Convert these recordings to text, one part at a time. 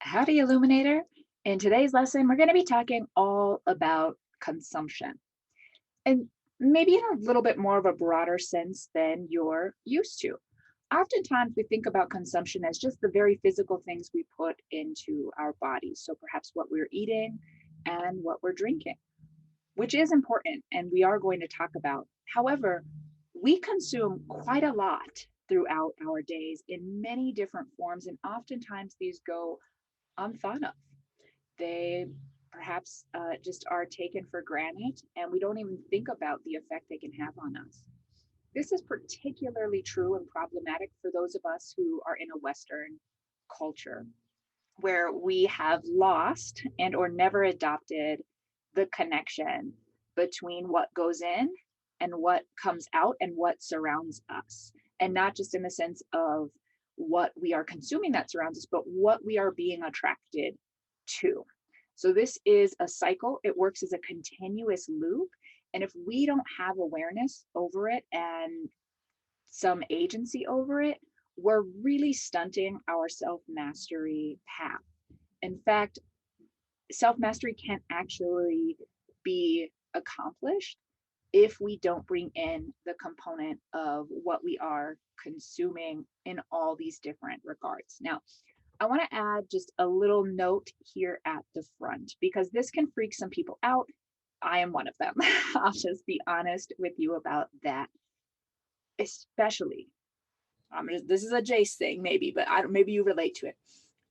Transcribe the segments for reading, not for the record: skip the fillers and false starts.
Howdy, Illuminator. In today's lesson, we're going to be talking all about consumption and maybe in a little bit more of a broader sense than you're used to. Oftentimes, we think about consumption as just the very physical things we put into our bodies. So perhaps what we're eating and what we're drinking, which is important and we are going to talk about. However, we consume quite a lot throughout our days in many different forms, and oftentimes these go unthought of. They perhaps just are taken for granted, and we don't even think about the effect they can have on us. This is particularly true and problematic for those of us who are in a Western culture where we have lost and or never adopted the connection between what goes in and what comes out and what surrounds us, and not just in the sense of what we are consuming that surrounds us, but what we are being attracted to. So this is a cycle. It works as a continuous loop. And if we don't have awareness over it and some agency over it, we're really stunting our self mastery path. In fact, self mastery can't actually be accomplished if we don't bring in the component of what we are consuming in all these different regards. Now, I want to add just a little note here at the front because this can freak some people out. I am one of them. I'll just be honest with you about that. Especially, this is a Jace thing, maybe, but maybe you relate to it.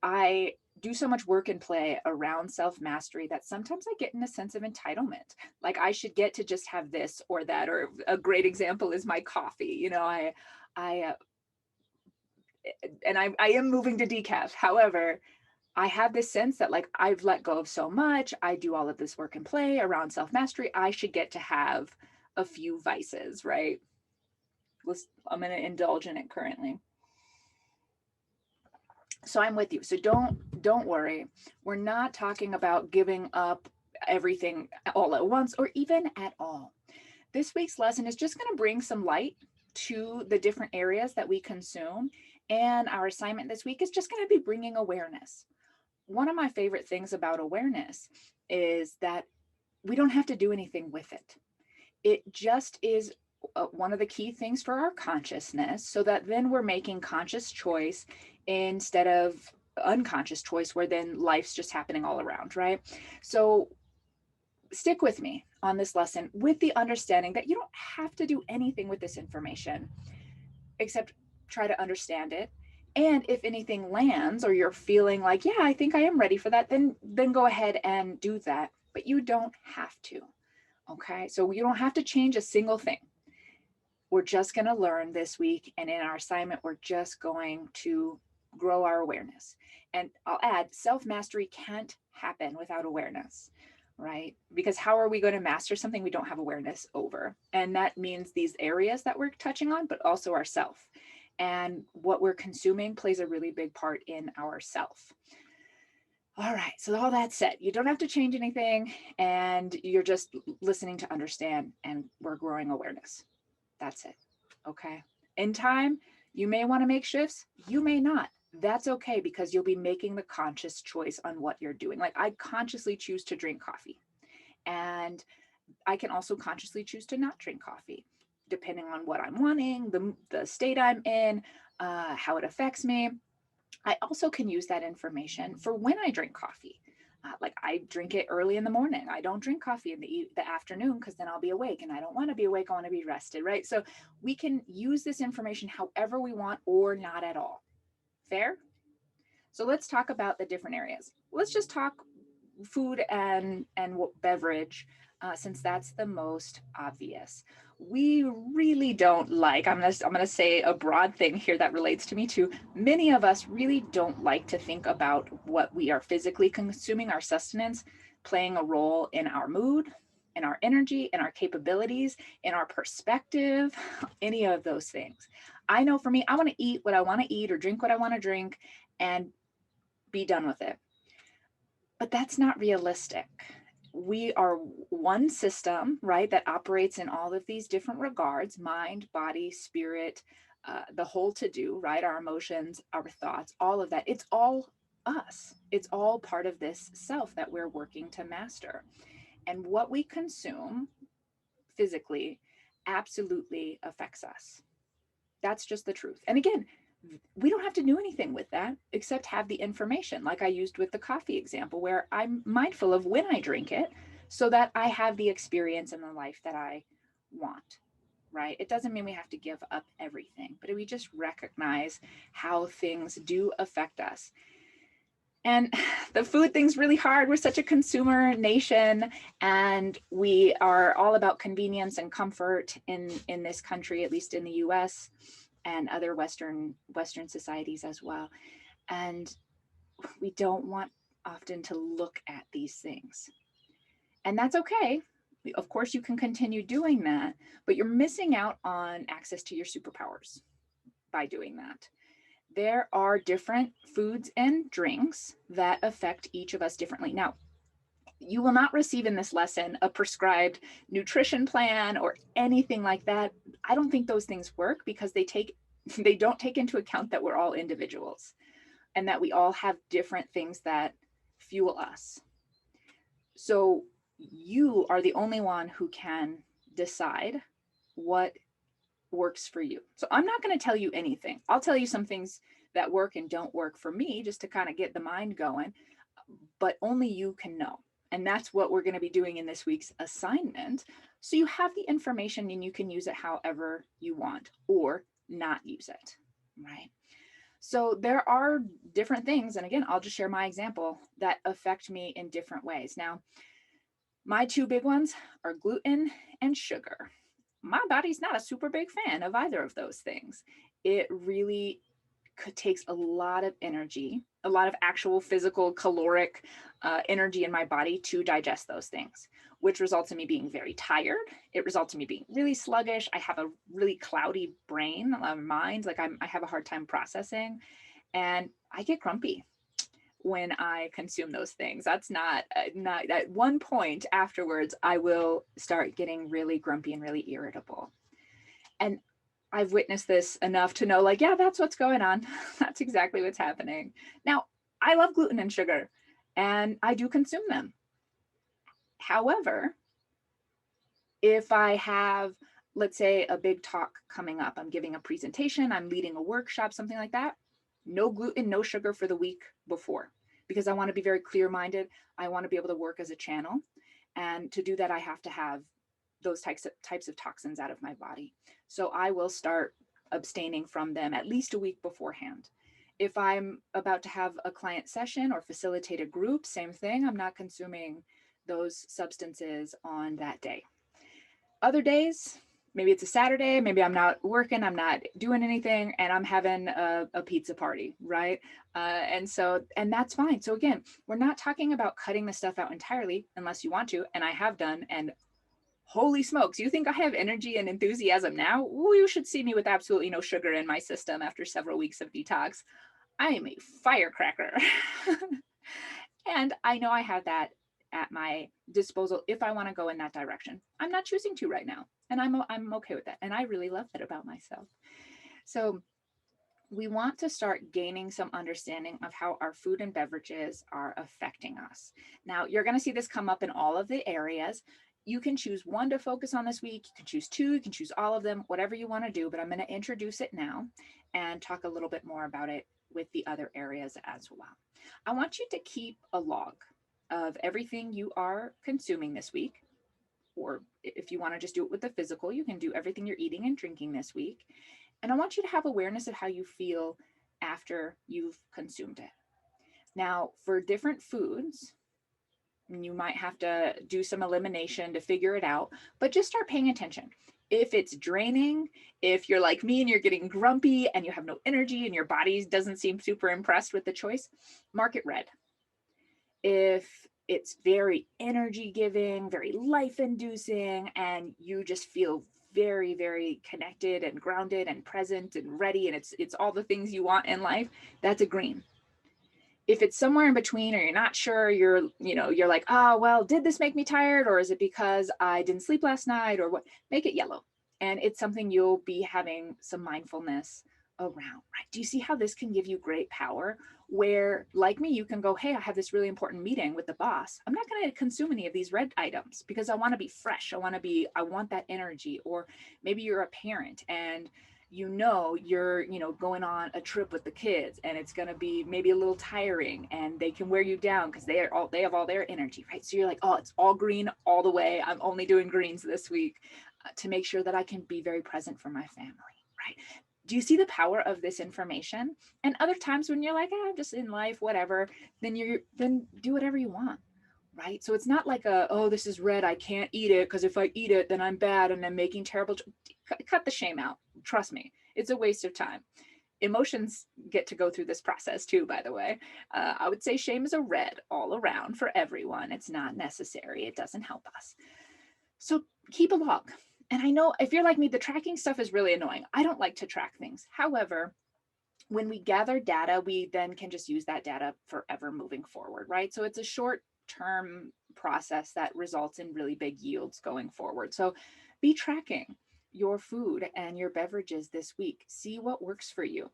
I do so much work and play around self mastery that sometimes I get in a sense of entitlement. Like I should get to just have this or that. Or a great example is my coffee. I I am moving to decaf. However, I have this sense that like I've let go of so much. I do all of this work and play around self mastery. I should get to have a few vices, right? I'm going to indulge in it currently. So I'm with you. So don't worry. We're not talking about giving up everything all at once or even at all. This week's lesson is just going to bring some light to the different areas that we consume. And our assignment this week is just going to be bringing awareness. One of my favorite things about awareness is that we don't have to do anything with it. It just is one of the key things for our consciousness, so that then we're making conscious choice instead of unconscious choice, where then life's just happening all around, right? So stick with me on this lesson with the understanding that you don't have to do anything with this information except try to understand it. And if anything lands or you're feeling like, yeah, I think I am ready for that, then go ahead and do that. But you don't have to. Okay. So you don't have to change a single thing. We're just going to learn this week. And in our assignment, we're just going to grow our awareness. And I'll add, self mastery can't happen without awareness, right? Because how are we going to master something we don't have awareness over? And that means these areas that we're touching on, but also ourself. And what we're consuming plays a really big part in ourself. All right. So all that said, you don't have to change anything, and you're just listening to understand, and we're growing awareness. That's it. Okay. In time, you may want to make shifts. You may not. That's okay, because you'll be making the conscious choice on what you're doing. Like I consciously choose to drink coffee, and I can also consciously choose to not drink coffee, depending on what I'm wanting, the state I'm in, how it affects me. I also can use that information for when I drink coffee. Like I drink it early in the morning. I don't drink coffee in the afternoon because then I'll be awake, and I don't want to be awake. I want to be rested, right? So we can use this information however we want or not at all. Fair? So let's talk about the different areas. Let's just talk food and beverage, since that's the most obvious. We really don't like, I'm gonna say a broad thing here that relates to me too. Many of us really don't like to think about what we are physically consuming, our sustenance, playing a role in our mood, in our energy, in our capabilities, in our perspective, any of those things. I know for me, I want to eat what I want to eat or drink what I want to drink and be done with it. But that's not realistic. We are one system, right, that operates in all of these different regards: mind, body, spirit, the whole to do, right? Our emotions, our thoughts, all of that. It's all us. It's all part of this self that we're working to master. And what we consume physically absolutely affects us. That's just the truth. And again, we don't have to do anything with that except have the information, like I used with the coffee example, where I'm mindful of when I drink it so that I have the experience and the life that I want, right? It doesn't mean we have to give up everything, but we just recognize how things do affect us. And the food thing's really hard. We're such a consumer nation, and we are all about convenience and comfort in this country, at least in the US and other Western societies as well. And we don't want often to look at these things. And that's okay. Of course, you can continue doing that, but you're missing out on access to your superpowers by doing that. There are different foods and drinks that affect each of us differently. Now, you will not receive in this lesson a prescribed nutrition plan or anything like that. I don't think those things work because they don't take into account that we're all individuals and that we all have different things that fuel us. So you are the only one who can decide what works for you. So I'm not going to tell you anything. I'll tell you some things that work and don't work for me just to kind of get the mind going, but only you can know. And that's what we're going to be doing in this week's assignment. So you have the information and you can use it however you want or not use it, right? So there are different things. And again, I'll just share my example that affect me in different ways. Now, my two big ones are gluten and sugar. My body's not a super big fan of either of those things. It really takes a lot of energy, a lot of actual physical caloric energy in my body to digest those things, which results in me being very tired. It results in me being really sluggish. I have a really cloudy brain, mind, like I have a hard time processing, and I get grumpy when I consume those things. That's not at one point afterwards, I will start getting really grumpy and really irritable. And I've witnessed this enough to know, like, yeah, that's what's going on. That's exactly what's happening. Now, I love gluten and sugar, and I do consume them. However, if I have, let's say, a big talk coming up, I'm giving a presentation, I'm leading a workshop, something like that, no gluten, no sugar for the week before, because I want to be very clear-minded. I want to be able to work as a channel. And to do that, I have to have those types of toxins out of my body. So I will start abstaining from them at least a week beforehand. If I'm about to have a client session or facilitate a group, same thing. I'm not consuming those substances on that day. Other days, maybe it's a Saturday, maybe I'm not working, I'm not doing anything, and I'm having a pizza party, right? And that's fine. So again, we're not talking about cutting the stuff out entirely unless you want to, and I have done, and holy smokes, you think I have energy and enthusiasm now? Ooh, you should see me with absolutely no sugar in my system after several weeks of detox. I am a firecracker. And I know I have that at my disposal if I want to go in that direction. I'm not choosing to right now, and I'm okay with that. And I really love that about myself. So we want to start gaining some understanding of how our food and beverages are affecting us. Now, you're going to see this come up in all of the areas. You can choose one to focus on this week. You can choose two, you can choose all of them, whatever you want to do, but I'm going to introduce it now and talk a little bit more about it with the other areas as well. I want you to keep a log of everything you are consuming this week, or if you want to just do it with the physical, you can do everything you're eating and drinking this week. And I want you to have awareness of how you feel after you've consumed it. Now, for different foods, you might have to do some elimination to figure it out, but just start paying attention. If it's draining, if you're like me and you're getting grumpy and you have no energy and your body doesn't seem super impressed with the choice, mark it red. If it's very energy giving, very life inducing, and you just feel very, very connected and grounded and present and ready, and it's all the things you want in life, that's a green. If it's somewhere in between, or you're not sure, you're like, oh, well, did this make me tired? Or is it because I didn't sleep last night, or what? Make it yellow. And it's something you'll be having some mindfulness around, right? Do you see how this can give you great power? Where, like me, you can go, hey, I have this really important meeting with the boss. I'm not going to consume any of these red items because I want to be fresh. I want that energy. Or maybe you're a parent and you're going on a trip with the kids, and it's going to be maybe a little tiring, and they can wear you down because they have all their energy, right? So you're like, oh, it's all green all the way. I'm only doing greens this week to make sure that I can be very present for my family, right? Do you see the power of this information? And other times when you're like, I'm just in life, whatever, then do whatever you want, right? So it's not like oh, this is red, I can't eat it because if I eat it, then I'm bad and I'm making terrible. Cut the shame out. Trust me, it's a waste of time. Emotions get to go through this process too, by the way. I would say shame is a red all around for everyone. It's not necessary. It doesn't help us. So keep a log. And I know if you're like me, the tracking stuff is really annoying. I don't like to track things. However, when we gather data, we then can just use that data forever moving forward, right? So it's a short-term process that results in really big yields going forward. So be tracking your food and your beverages this week. See what works for you.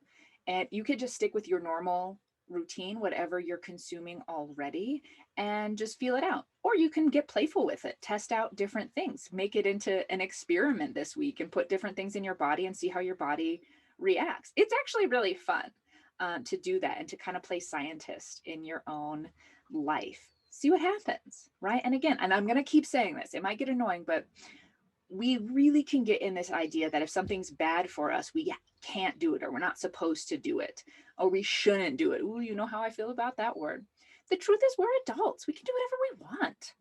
And you could just stick with your normal routine, whatever you're consuming already, and just feel it out. Or you can get playful with it, test out different things, make it into an experiment this week and put different things in your body and see how your body reacts. It's actually really fun to do that and to kind of play scientist in your own life. See what happens, right? And again, and I'm going to keep saying this, it might get annoying, but we really can get in this idea that if something's bad for us, we can't do it, or we're not supposed to do it, or we shouldn't do it. Ooh, you know how I feel about that word. The truth is, we're adults. We can do whatever we want.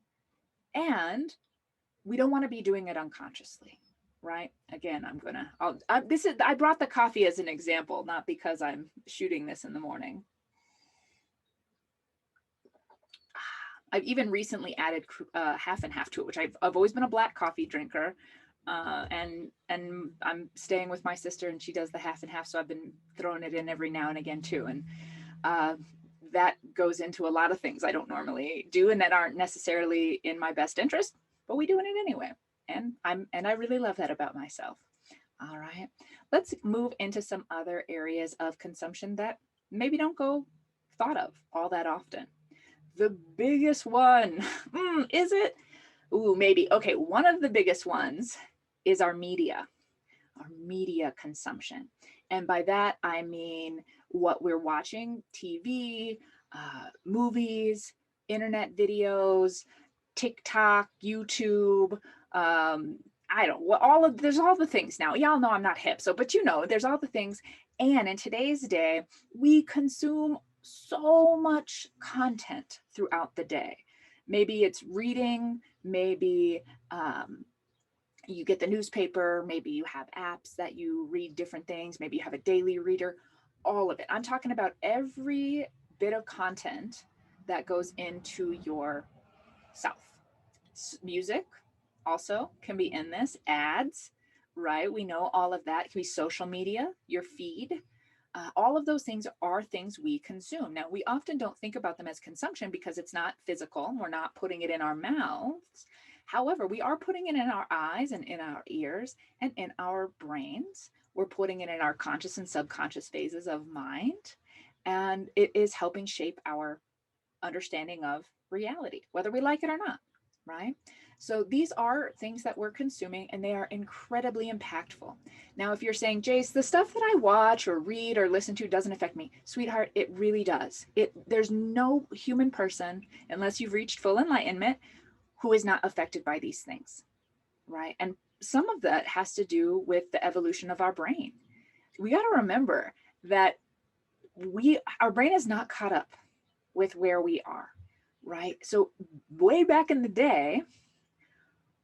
And we don't want to be doing it unconsciously, right? Again, I brought the coffee as an example, not because I'm shooting this in the morning. I've even recently added half and half to it, which I've always been a black coffee drinker. And I'm staying with my sister and she does the half and half. So I've been throwing it in every now and again too. And that goes into a lot of things I don't normally do and that aren't necessarily in my best interest, but we do it anyway. And I really love that about myself. All right, let's move into some other areas of consumption that maybe don't go thought of all that often. The biggest one, is it? Ooh, maybe. Okay, one of the biggest ones is our media consumption. And by that, I mean what we're watching, TV, movies, internet videos, TikTok, YouTube, there's all the things now. Y'all know I'm not hip, but there's all the things. And in today's day, we consume so much content throughout the day. Maybe it's reading, maybe you get the newspaper, maybe you have apps that you read different things, maybe you have a daily reader, all of it. I'm talking about every bit of content that goes into your self. Music also can be in this, ads, right? We know all of that. It can be social media, your feed. All of those things are things we consume. Now, we often don't think about them as consumption because it's not physical. We're not putting it in our mouths. However, we are putting it in our eyes and in our ears and in our brains. We're putting it in our conscious and subconscious phases of mind. And it is helping shape our understanding of reality, whether we like it or not, right? So these are things that we're consuming and they are incredibly impactful. Now, if you're saying, Jace, the stuff that I watch or read or listen to doesn't affect me, sweetheart, it really does. There's no human person, unless you've reached full enlightenment, who is not affected by these things, right? And some of that has to do with the evolution of our brain. We got to remember that our brain is not caught up with where we are, right? So way back in the day,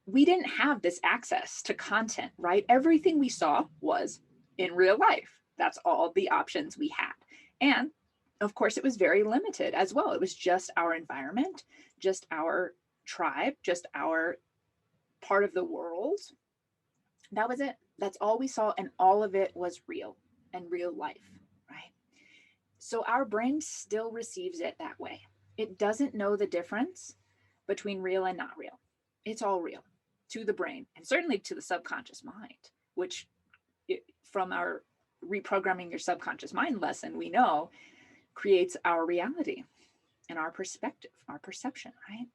we didn't have this access to content, right? Everything we saw was in real life. That's all the options we had. And of course, it was very limited as well. It was just our environment, just our tribe, just our part of the world. That was it. That's all we saw. And all of it was real and real life, right? So our brain still receives it that way. It doesn't know the difference between real and not real. It's all real to the brain and certainly to the subconscious mind, which from our reprogramming your subconscious mind lesson, we know creates our reality and our perspective, our perception, right?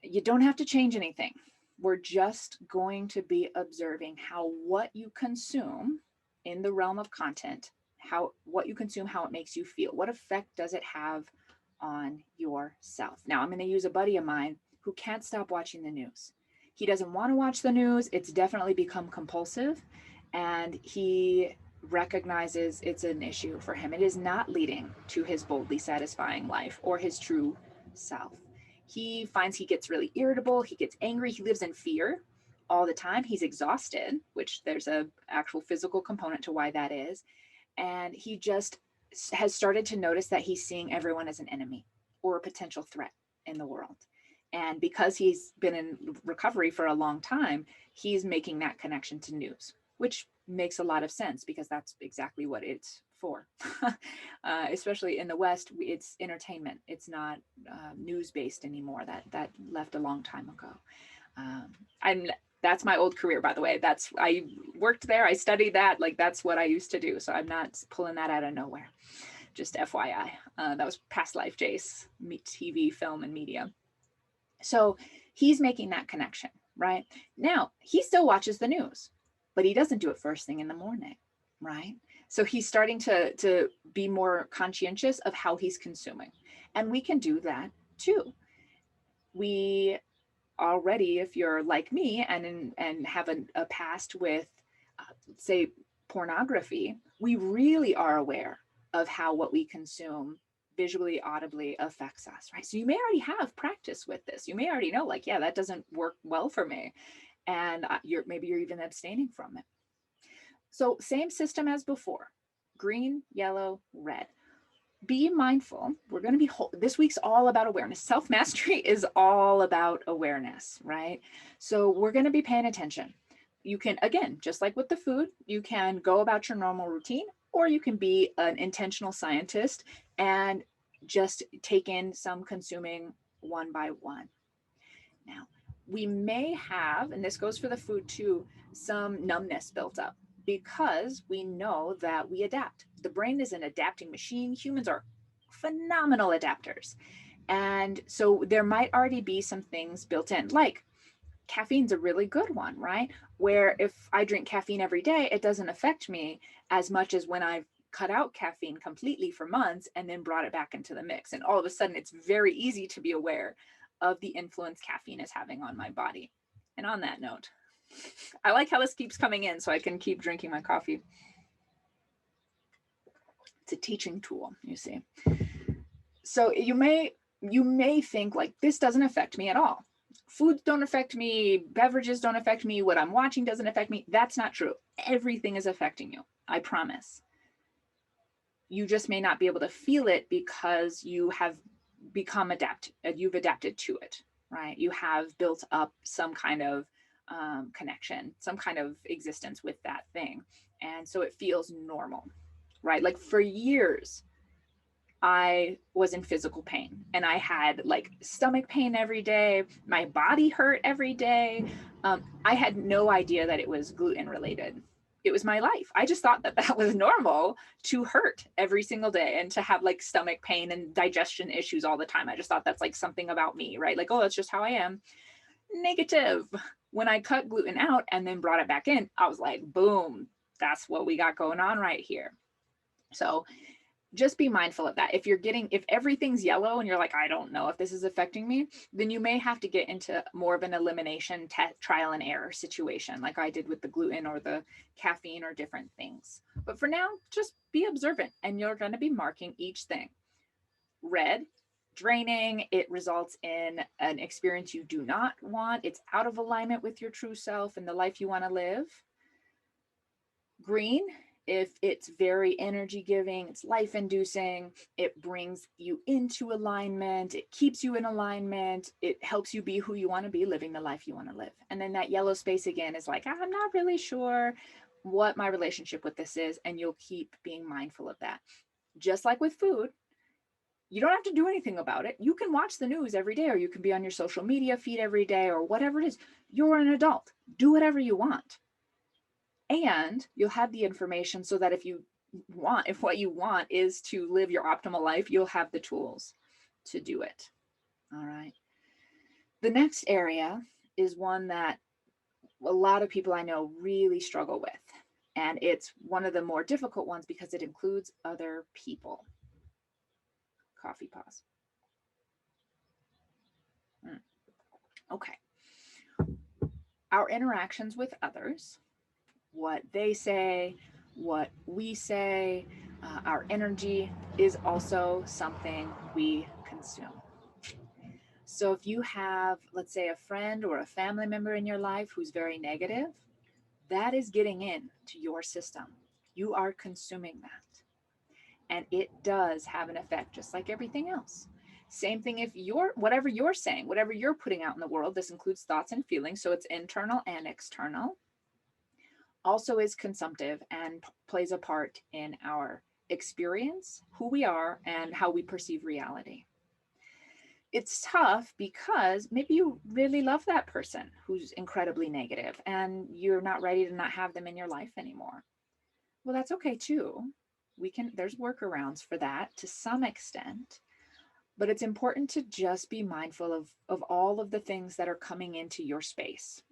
You don't have to change anything. We're just going to be observing how what you consume in the realm of content, how what you consume, how it makes you feel. What effect does it have on yourself? Now, I'm going to use a buddy of mine who can't stop watching the news. He doesn't want to watch the news. It's definitely become compulsive, and he recognizes it's an issue for him. It is not leading to his boldly satisfying life or his true self. He finds he gets really irritable. He gets angry. He lives in fear all the time. He's exhausted, which there's a actual physical component to why that is. And he just has started to notice that he's seeing everyone as an enemy or a potential threat in the world. And because he's been in recovery for a long time, he's making that connection to news, which makes a lot of sense because that's exactly what it's for. Especially in the West, it's entertainment. It's not news-based anymore. That left a long time ago. That's my old career, by the way. I worked there. I studied that. Like, that's what I used to do. So I'm not pulling that out of nowhere. Just FYI. That was past life, Jace, TV, film, and media. So he's making that connection, right? Now, he still watches the news, but he doesn't do it first thing in the morning, right? So he's starting to be more conscientious of how he's consuming. And we can do that too. We already, if you're like me and have a past with, say, pornography, we really are aware of how what we consume visually, audibly affects us, right? So you may already have practice with this. You may already know, like, yeah, that doesn't work well for me. And maybe you're even abstaining from it. So same system as before: green, yellow, red. Be mindful. We're going to be, this week's all about awareness. Self-mastery is all about awareness, right? So we're going to be paying attention. You can, again, just like with the food, you can go about your normal routine, or you can be an intentional scientist and just take in some consuming one by one. Now, we may have, and this goes for the food too, some numbness built up because we know that we adapt. The brain is an adapting machine. Humans are phenomenal adapters. And so there might already be some things built in, like caffeine's a really good one, right? Where if I drink caffeine every day, it doesn't affect me as much as when I've cut out caffeine completely for months and then brought it back into the mix. And all of a sudden, it's very easy to be aware of the influence caffeine is having on my body. And on that note, I like how this keeps coming in so I can keep drinking my coffee. It's a teaching tool, you see. So you may think, like, this doesn't affect me at all. Foods don't affect me, beverages don't affect me, what I'm watching doesn't affect me. That's not true. Everything is affecting you, I promise. You just may not be able to feel it because you have become you've adapted to it, right? You have built up some kind of connection, some kind of existence with that thing. And so it feels normal, right? Like for years, I was in physical pain and I had like stomach pain every day. My body hurt every day. I had no idea that it was gluten related. It was my life. I just thought that that was normal to hurt every single day and to have like stomach pain and digestion issues all the time. I just thought that's like something about me, right? Like, oh, that's just how I am. Negative. When I cut gluten out and then brought it back in, I was like, boom, that's what we got going on right here. So just be mindful of that. If everything's yellow and you're like, I don't know if this is affecting me, then you may have to get into more of an elimination trial and error situation, like I did with the gluten or the caffeine or different things. But for now, just be observant and you're going to be marking each thing. Red, draining. It results in an experience you do not want. It's out of alignment with your true self and the life you want to live. Green, if it's very energy giving, it's life inducing, it brings you into alignment, it keeps you in alignment, it helps you be who you want to be, living the life you want to live. And then that yellow space again is like, I'm not really sure what my relationship with this is. And you'll keep being mindful of that. Just like with food, you don't have to do anything about it. You can watch the news every day, or you can be on your social media feed every day, or whatever it is. You're an adult. Do whatever you want. And you'll have the information so that if what you want is to live your optimal life, you'll have the tools to do it. All right. The next area is one that a lot of people I know really struggle with. And it's one of the more difficult ones because it includes other people. Coffee pause. Okay. Our interactions with others, what they say, what we say, our energy is also something we consume. So if you have, let's say, a friend or a family member in your life who's very negative, that is getting into your system. You are consuming that. And it does have an effect, just like everything else. Same thing if whatever you're saying, whatever you're putting out in the world, this includes thoughts and feelings, so it's internal and external, also is consumptive and plays a part in our experience, who we are, and how we perceive reality. It's tough because maybe you really love that person who's incredibly negative and you're not ready to not have them in your life anymore. Well, that's okay too. There's workarounds for that to some extent, but it's important to just be mindful of all of the things that are coming into your space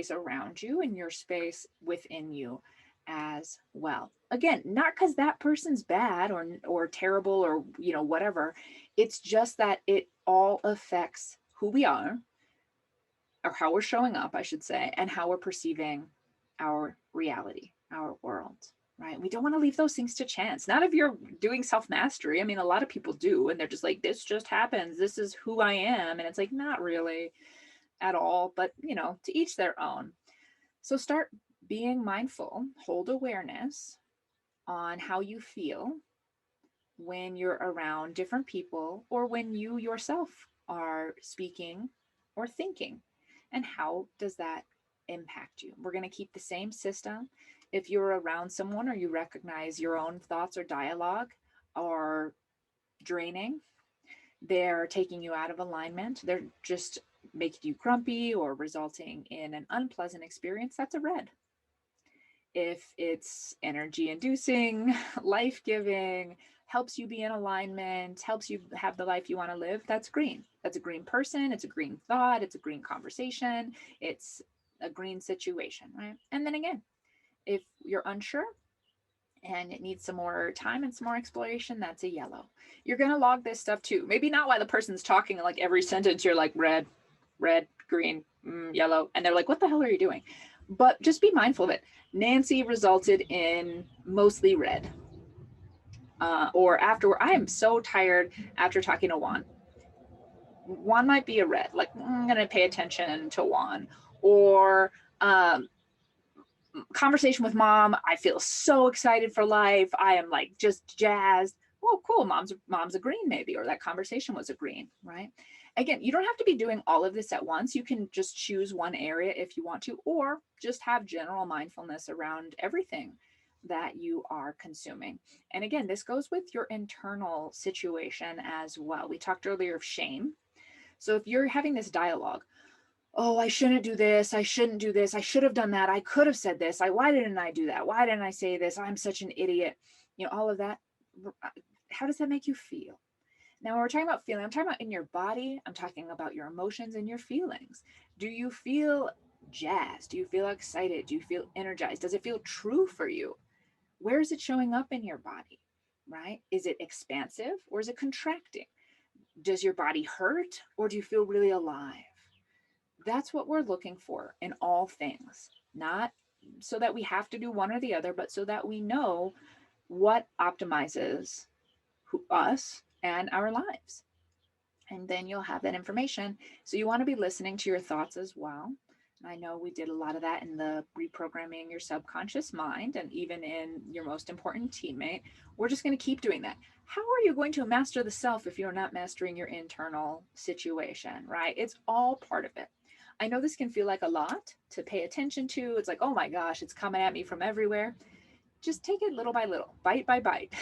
around you and your space within you as well. Again, not because that person's bad or terrible or whatever. It's just that it all affects who we are, or how we're showing up, I should say, and how we're perceiving our reality, our world, right? We don't want to leave those things to chance. Not if you're doing self-mastery. I mean, a lot of people do, and they're just like, this just happens. This is who I am. And it's like, not really at all, but to each their own. So start being mindful, hold awareness on how you feel when you're around different people or when you yourself are speaking or thinking. And how does that impact you? We're going to keep the same system. If you're around someone or you recognize your own thoughts or dialogue are draining, they're taking you out of alignment, they're just making you grumpy or resulting in an unpleasant experience, that's a red. If it's energy inducing, life giving, helps you be in alignment, helps you have the life you want to live, that's green. That's a green person, it's a green thought, it's a green conversation, it's a green situation, right? And then again, if you're unsure and it needs some more time and some more exploration, that's a yellow. You're going to log this stuff too. Maybe not while the person's talking, like every sentence you're like red, green, yellow, and they're like, what the hell are you doing? But just be mindful of it. Nancy resulted in mostly red. Or after, I am so tired after talking to Juan. Juan might be a red, like I'm going to pay attention to Juan. Or conversation with mom, I feel so excited for life. I am like just jazzed. Oh, cool. Mom's a green maybe, or that conversation was a green, right? Again, you don't have to be doing all of this at once. You can just choose one area if you want to, or just have general mindfulness around everything that you are consuming. And again, this goes with your internal situation as well. We talked earlier of shame. So if you're having this dialogue, oh, I shouldn't do this. I shouldn't do this. I should have done that. I could have said this. Why didn't I do that? Why didn't I say this? I'm such an idiot. All of that. How does that make you feel? Now, when we're talking about feeling, I'm talking about in your body. I'm talking about your emotions and your feelings. Do you feel jazzed? Do you feel excited? Do you feel energized? Does it feel true for you? Where is it showing up in your body, right? Is it expansive or is it contracting? Does your body hurt or do you feel really alive? That's what we're looking for in all things, not so that we have to do one or the other, but so that we know what optimizes us and our lives. And then you'll have that information. So you want to be listening to your thoughts as well. I know we did a lot of that in the reprogramming your subconscious mind and even in your most important teammate. We're just going to keep doing that. How are you going to master the self if you're not mastering your internal situation, right? It's all part of it. I know this can feel like a lot to pay attention to. It's like, oh my gosh, it's coming at me from everywhere. Just take it little by little, bite by bite,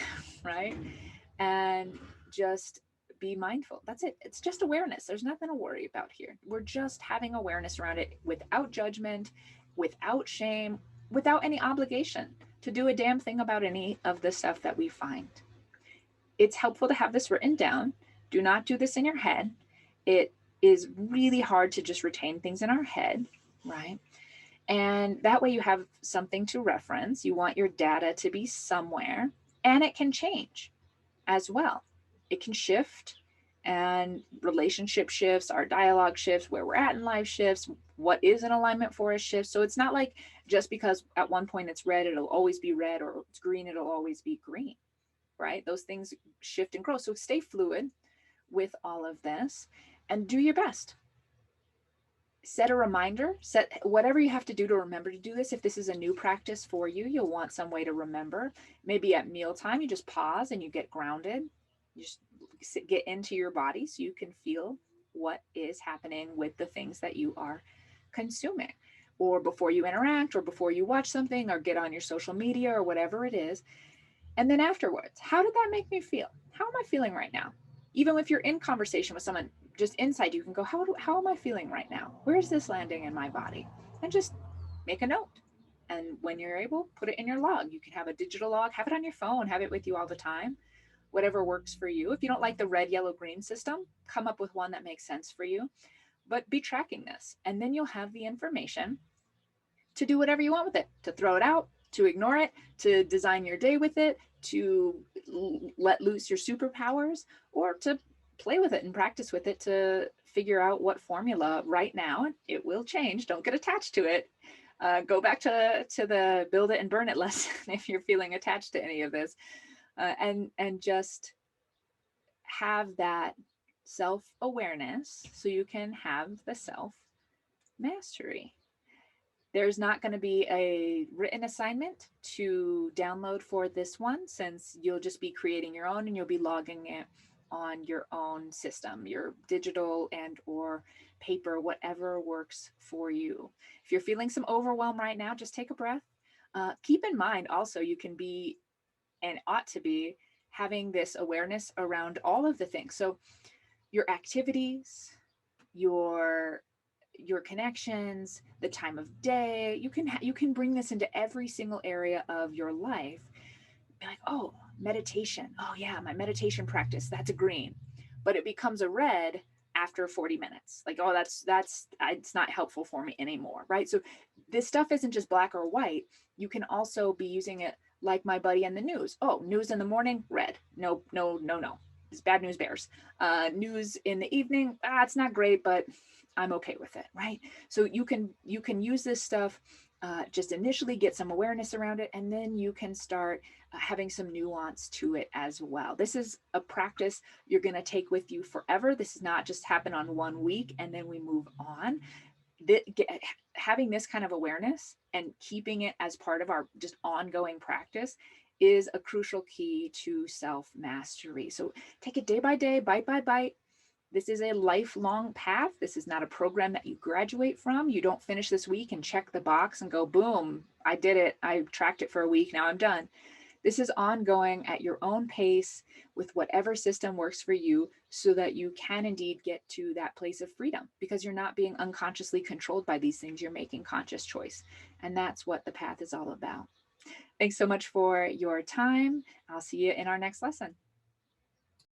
right? And just be mindful. That's it. It's just awareness. There's nothing to worry about here. We're just having awareness around it without judgment, without shame. without any obligation to do a damn thing about any of the stuff that we find. It's helpful to have this written down. Do not do this in your head. It is really hard to just retain things in our head, right? And that way you have something to reference. You want your data to be somewhere, and it can change as well. It can shift, and relationship shifts, our dialogue shifts, where we're at in life shifts, what is in alignment for us shifts. So it's not like just because at one point it's red, it'll always be red, or it's green, it'll always be green, right? Those things shift and grow. So stay fluid with all of this and do your best. Set a reminder, set whatever you have to do to remember to do this. If this is a new practice for you, you'll want some way to remember. Maybe at mealtime, you just pause and you get grounded. You just get into your body so you can feel what is happening with the things that you are consuming. Or before you interact, or before you watch something, or get on your social media, or whatever it is. And then afterwards, how did that make me feel? How am I feeling right now? Even if you're in conversation with someone, just inside, you can go, how am I feeling right now? Where is this landing in my body? And just make a note. And when you're able, put it in your log. You can have a digital log, have it on your phone, have it with you all the time, whatever works for you. If you don't like the red, yellow, green system, come up with one that makes sense for you. But be tracking this. And then you'll have the information to do whatever you want with it, to throw it out, to ignore it, to design your day with it, to let loose your superpowers, or to play with it and practice with it to figure out what formula right now. It will change. Don't get attached to it. Go back to the build it and burn it lesson if you're feeling attached to any of this, and just have that self-awareness so you can have the self-mastery. There's not going to be a written assignment to download for this one, since you'll just be creating your own and you'll be logging it on your own system, your digital and or paper, whatever works for you. If you're feeling some overwhelm right now, just take a breath. Keep in mind also, you can be and ought to be having this awareness around all of the things. So your activities, your connections, the time of day, you can bring this into every single area of your life. Be like, oh, meditation. Oh yeah, my meditation practice, that's a green. But it becomes a red after 40 minutes. Like, oh, that's it's not helpful for me anymore, right? So this stuff isn't just black or white. You can also be using it like my buddy in the news. Oh, news in the morning, red. No. It's bad news bears. News in the evening, it's not great, but I'm okay with it, right? So you can use this stuff, just initially get some awareness around it, and then you can start having some nuance to it as well. This is a practice you're going to take with you forever. This is not just happen on 1 week and then we move on. Having this kind of awareness and keeping it as part of our just ongoing practice is a crucial key to self-mastery. So take it day by day, bite by bite. This is a lifelong path. This is not a program that you graduate from. You don't finish this week and check the box and go, boom, I did it. I tracked it for a week. Now I'm done. This is ongoing at your own pace with whatever system works for you, so that you can indeed get to that place of freedom, because you're not being unconsciously controlled by these things. You're making conscious choice. And that's what the path is all about. Thanks so much for your time. I'll see you in our next lesson.